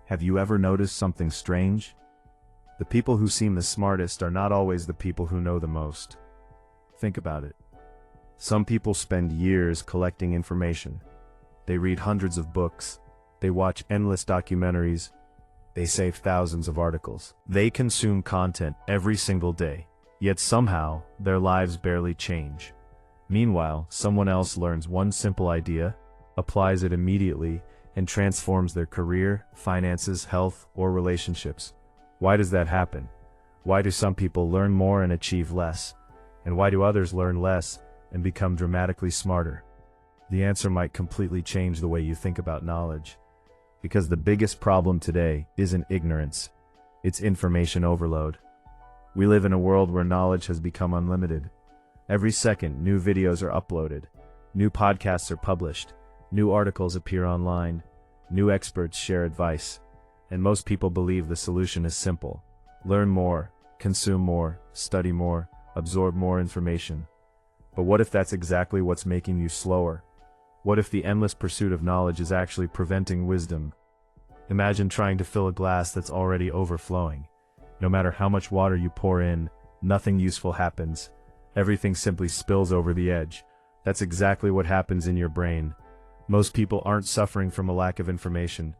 Have you ever noticed something strange? The people who seem the smartest are not always the people who know the most. Think about it. Some people spend years collecting information. They read hundreds of books. They watch endless documentaries. They save thousands of articles. They consume content every single day, yet somehow their lives barely change. Meanwhile, someone else learns one simple idea, applies it immediately, and transforms their career, finances, health, or relationships. Why does that happen? Why do some people learn more and achieve less? And why do others learn less and become dramatically smarter? The answer might completely change the way you think about knowledge. Because the biggest problem today isn't ignorance, it's information overload. We live in a world where knowledge has become unlimited. Every second, new videos are uploaded, new podcasts are published, new articles appear online, new experts share advice, and most people believe the solution is simple. Learn more, consume more, study more, absorb more information. But what if that's exactly what's making you slower? What if the endless pursuit of knowledge is actually preventing wisdom? Imagine trying to fill a glass that's already overflowing. No matter how much water you pour in, nothing useful happens. Everything simply spills over the edge. That's exactly what happens in your brain. Most people aren't suffering from a lack of information.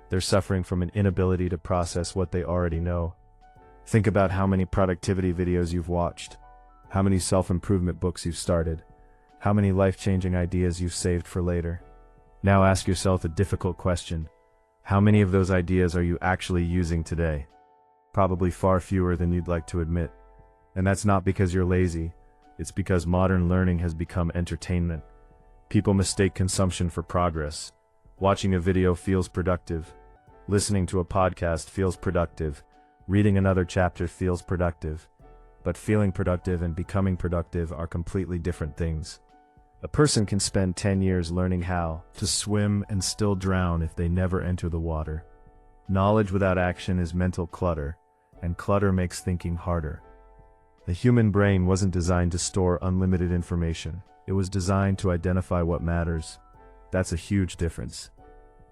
They're suffering from an inability to process what they already know. Think about how many productivity videos you've watched, how many self-improvement books you've started, how many life-changing ideas you've saved for later. Now ask yourself a difficult question. How many of those ideas are you actually using today? Probably far fewer than you'd like to admit. And that's not because you're lazy. It's because modern learning has become entertainment. People mistake consumption for progress. Watching a video feels productive. Listening to a podcast feels productive. Reading another chapter feels productive. But feeling productive and becoming productive are completely different things. A person can spend 10 years learning how to swim and still drown if they never enter the water. Knowledge without action is mental clutter, and clutter makes thinking harder. The human brain wasn't designed to store unlimited information. It was designed to identify what matters. That's a huge difference.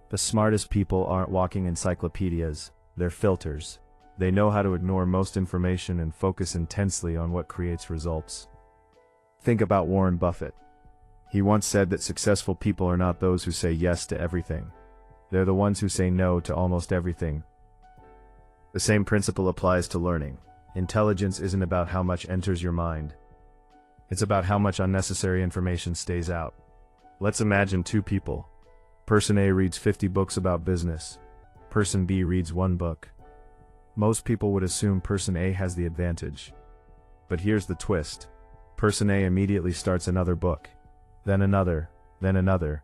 The smartest people aren't walking encyclopedias, they're filters. They know how to ignore most information and focus intensely on what creates results. Think about Warren Buffett. He once said that successful people are not those who say yes to everything. They're the ones who say no to almost everything. The same principle applies to learning. Intelligence isn't about how much enters your mind. It's about how much unnecessary information stays out. Let's imagine two people. Person A reads 50 books about business. Person B reads one book. Most people would assume person A has the advantage. But here's the twist. Person A immediately starts another book. Then another, then another.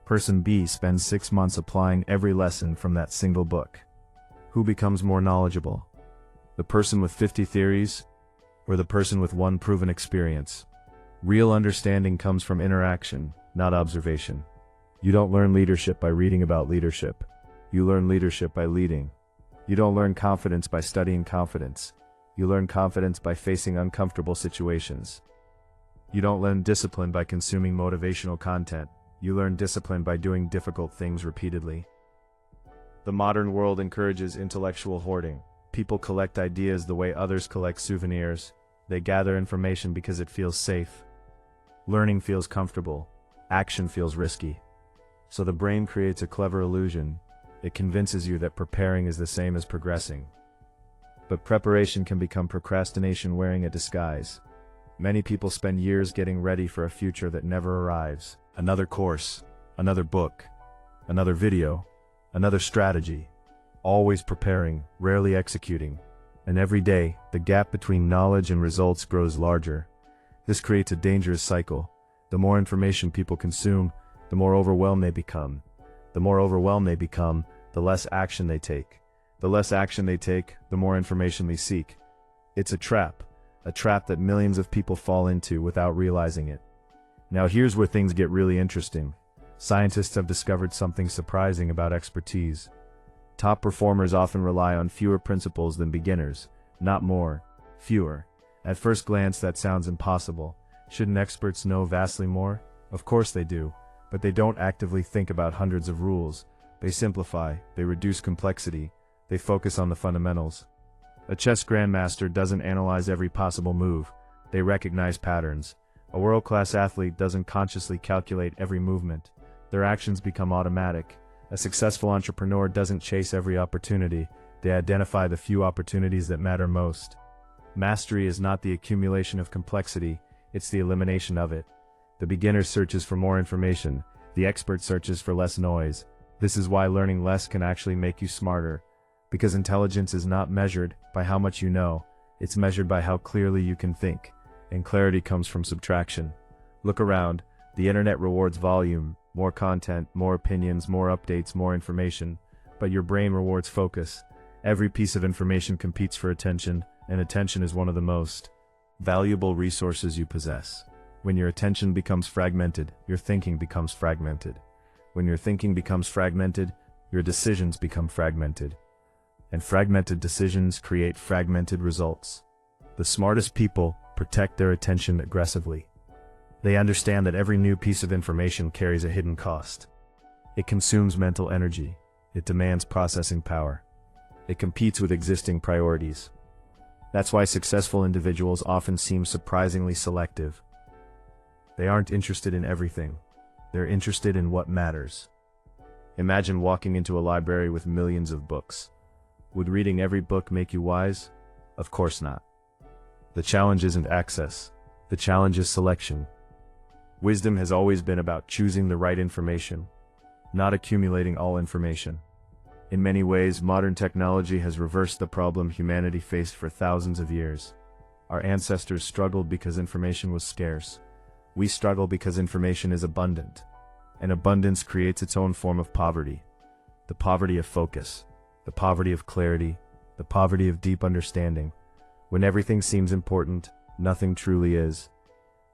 Person B spends 6 months applying every lesson from that single book. Who becomes more knowledgeable? The person with 50 theories, or the person with one proven experience? Real understanding comes from interaction, not observation. You don't learn leadership by reading about leadership. You learn leadership by leading. You don't learn confidence by studying confidence. You learn confidence by facing uncomfortable situations. You don't learn discipline by consuming motivational content. You learn discipline by doing difficult things repeatedly. The modern world encourages intellectual hoarding. People collect ideas the way others collect souvenirs. They gather information because it feels safe. Learning feels comfortable. Action feels risky. So the brain creates a clever illusion. It convinces you that preparing is the same as progressing. But preparation can become procrastination wearing a disguise. Many people spend years getting ready for a future that never arrives. Another course, another book, another video, another strategy. Always preparing, rarely executing. And every day, the gap between knowledge and results grows larger. This creates a dangerous cycle. The more information people consume, the more overwhelmed they become. The more overwhelmed they become, the less action they take. The less action they take, the more information they seek. It's a trap that millions of people fall into without realizing it. Now here's where things get really interesting. Scientists have discovered something surprising about expertise. Top performers often rely on fewer principles than beginners, not more, fewer. At first glance that sounds impossible. Shouldn't experts know vastly more? Of course they do, but they don't actively think about hundreds of rules. They simplify, they reduce complexity, they focus on the fundamentals. A chess grandmaster doesn't analyze every possible move, they recognize patterns. A world-class athlete doesn't consciously calculate every movement. Their actions become automatic. A successful entrepreneur doesn't chase every opportunity, they identify the few opportunities that matter most. Mastery is not the accumulation of complexity, it's the elimination of it. The beginner searches for more information, the expert searches for less noise. This is why learning less can actually make you smarter. Because intelligence is not measured by how much you know, it's measured by how clearly you can think. And clarity comes from subtraction. Look around, the internet rewards volume, more content, more opinions, more updates, more information. But your brain rewards focus. Every piece of information competes for attention, and attention is one of the most valuable resources you possess. When your attention becomes fragmented, your thinking becomes fragmented. When your thinking becomes fragmented, your decisions become fragmented. And fragmented decisions create fragmented results. The smartest people protect their attention aggressively. They understand that every new piece of information carries a hidden cost. It consumes mental energy. It demands processing power. It competes with existing priorities. That's why successful individuals often seem surprisingly selective. They aren't interested in everything. They're interested in what matters. Imagine walking into a library with millions of books. Would reading every book make you wise? Of course not. The challenge isn't access. The challenge is selection. Wisdom has always been about choosing the right information, not accumulating all information. In many ways, modern technology has reversed the problem humanity faced for thousands of years. Our ancestors struggled because information was scarce. We struggle because information is abundant. And abundance creates its own form of poverty. The poverty of focus. The poverty of clarity, the poverty of deep understanding. When everything seems important, nothing truly is.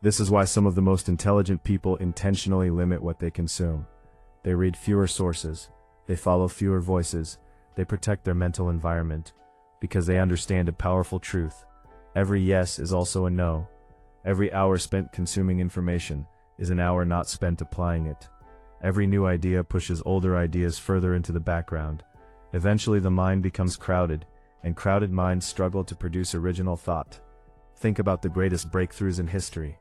This is why some of the most intelligent people intentionally limit what they consume. They read fewer sources, they follow fewer voices, they protect their mental environment, because they understand a powerful truth. Every yes is also a no. Every hour spent consuming information is an hour not spent applying it. Every new idea pushes older ideas further into the background. Eventually the mind becomes crowded, and crowded minds struggle to produce original thought. Think about the greatest breakthroughs in history.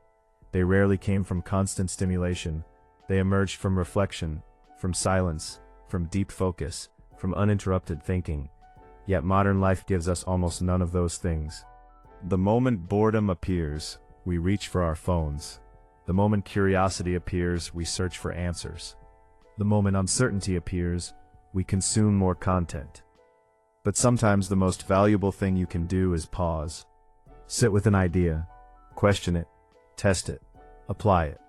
They rarely came from constant stimulation. They emerged from reflection, from silence, from deep focus, from uninterrupted thinking. Yet modern life gives us almost none of those things. The moment boredom appears, we reach for our phones. The moment curiosity appears, we search for answers. The moment uncertainty appears, we consume more content. But sometimes the most valuable thing you can do is pause. Sit with an idea, question it, test it, apply it.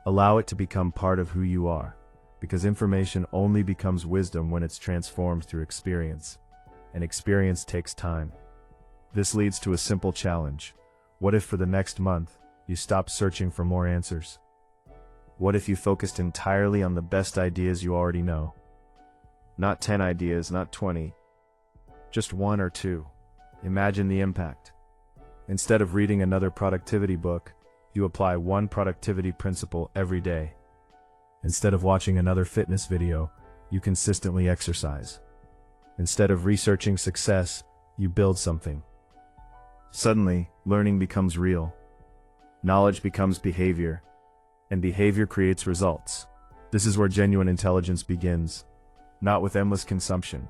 Allow it to become part of who you are, because information only becomes wisdom when it's transformed through experience, and experience takes time. This leads to a simple challenge. What if for the next month, you stopped searching for more answers? What if you focused entirely on the best ideas you already know? Not 10 ideas, not 20. Just 1 or 2. Imagine the impact. Instead of reading another productivity book, you apply one productivity principle every day. Instead of watching another fitness video, you consistently exercise. Instead of researching success, you build something. Suddenly, learning becomes real. Knowledge becomes behavior, and behavior creates results. This is where genuine intelligence begins. Not with endless consumption,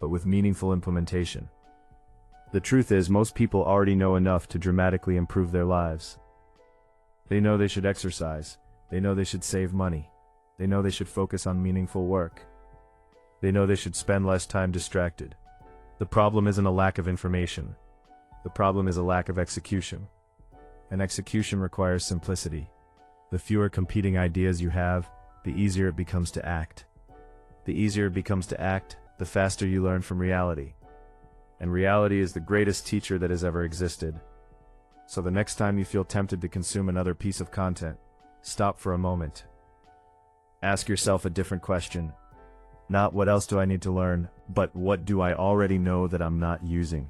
but with meaningful implementation. The truth is, most people already know enough to dramatically improve their lives. They know they should exercise, they know they should save money, they know they should focus on meaningful work. They know they should spend less time distracted. The problem isn't a lack of information. The problem is a lack of execution. And execution requires simplicity. The fewer competing ideas you have, the easier it becomes to act. The easier it becomes to act, the faster you learn from reality. And reality is the greatest teacher that has ever existed. So the next time you feel tempted to consume another piece of content, stop for a moment. Ask yourself a different question. Not what else do I need to learn, but what do I already know that I'm not using?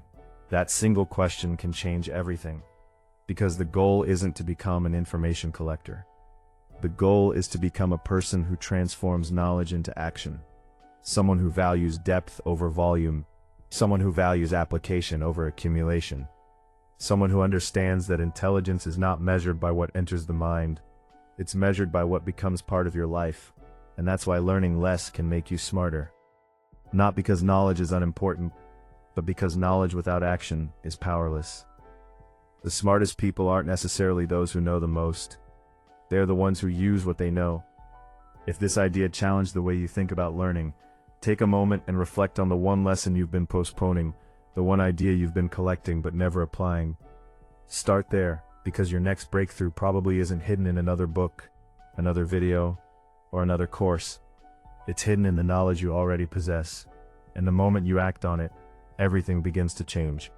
That single question can change everything. Because the goal isn't to become an information collector. The goal is to become a person who transforms knowledge into action. someone who values depth over volume, someone who values application over accumulation, someone who understands that intelligence is not measured by what enters the mind, it's measured by what becomes part of your life, and that's why learning less can make you smarter. Not because knowledge is unimportant, but because knowledge without action is powerless. The smartest people aren't necessarily those who know the most. They're the ones who use what they know. If this idea challenged the way you think about learning, take a moment and reflect on the one lesson you've been postponing, the one idea you've been collecting but never applying. Start there, because your next breakthrough probably isn't hidden in another book, another video, or another course. It's hidden in the knowledge you already possess, and the moment you act on it, everything begins to change.